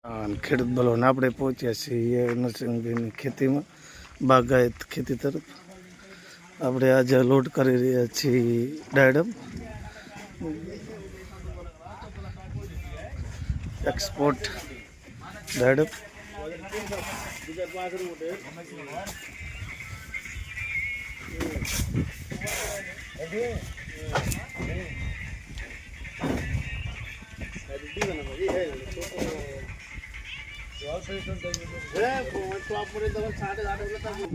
ખેડૂત બલોને આપણે પહોંચ્યા છીએ નરસિંહભાઈની ખેતીમાં બાગાયત ખેતી તરફ આપણે આજે લોડ કરી રહ્યા છીએ ડાયડમ એક્સપોર્ટ ડાયડમ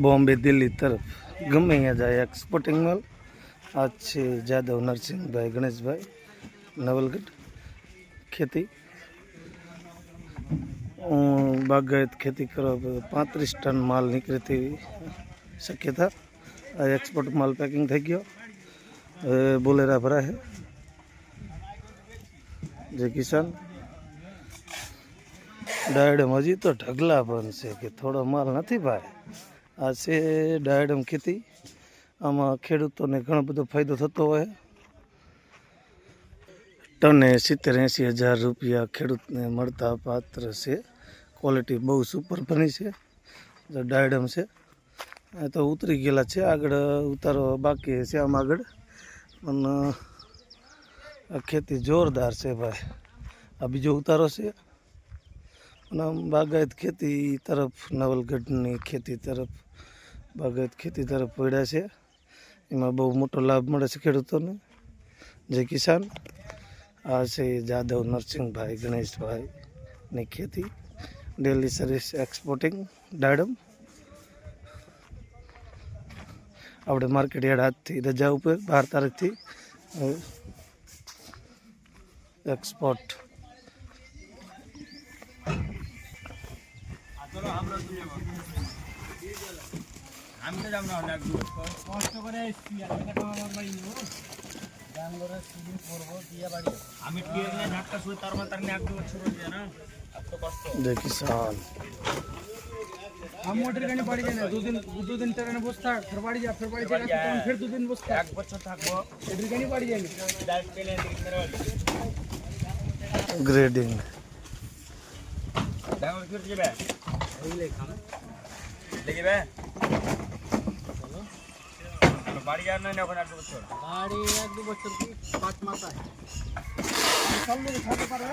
बॉम्बे दिल्ली तरफ गमे अँ जाए एक्सपोर्टिंग माल आज से जादव नरसिंह भाई गणेश भाई नवलगढ़ खेती बागायत खेती करो 35 टन माल निकले थी शक्यता एक्सपोर्ट माल पैकिंग थी गयो बोलेरा भरा है जय किसान डायडम हजी तो ढगला बन से कि थोड़ो माल नहीं भाई आ से डायडम खेती आमा खेडूतों ने घणो बधो फायदो थतो होय टने 70-80 हज़ार रुपया खेडूत ने मळता पात्र से क्वॉलिटी बहु सुपर बनी है जो डायडम से तो उतरी गेला है आगळ उतारो बाकी है आम आगळ पण खेती जोरदार से भाई आ बीजो उतारो से बागायत खेती तरफ नवलगढ़नी खेती तरफ बागायत खेती तरफ पड़ा है एम बहु मोटो लाभ मळे छे खेडूतोने जय किसान आ से जादव नरसिंह भाई गणेश भाई ने खेती डेली सर्विस एक्सपोर्टिंग डायडम आपणे मार्केट यार्ड आज थी रजा पर 12 तारीख थी एक्सपोर्ट किसान हम मोटर गाड़ी पड़ी जाए दो दिन ट्रेन बसता फिर पड़ी जा फिर फिर 2 दिन बसता एक बच्चा থাকবো এডি গানি পড়ি যায় ডাইরেক্ট পেলে ग्रेडिंग ডাঙর করে দিবে ওইলে খাম দেখিবে চলো বাড়ি আর না এখন 8 বছর বাড়ি 1-2 বছর কি 5 মাস আছে চল লোকে খেতে পারে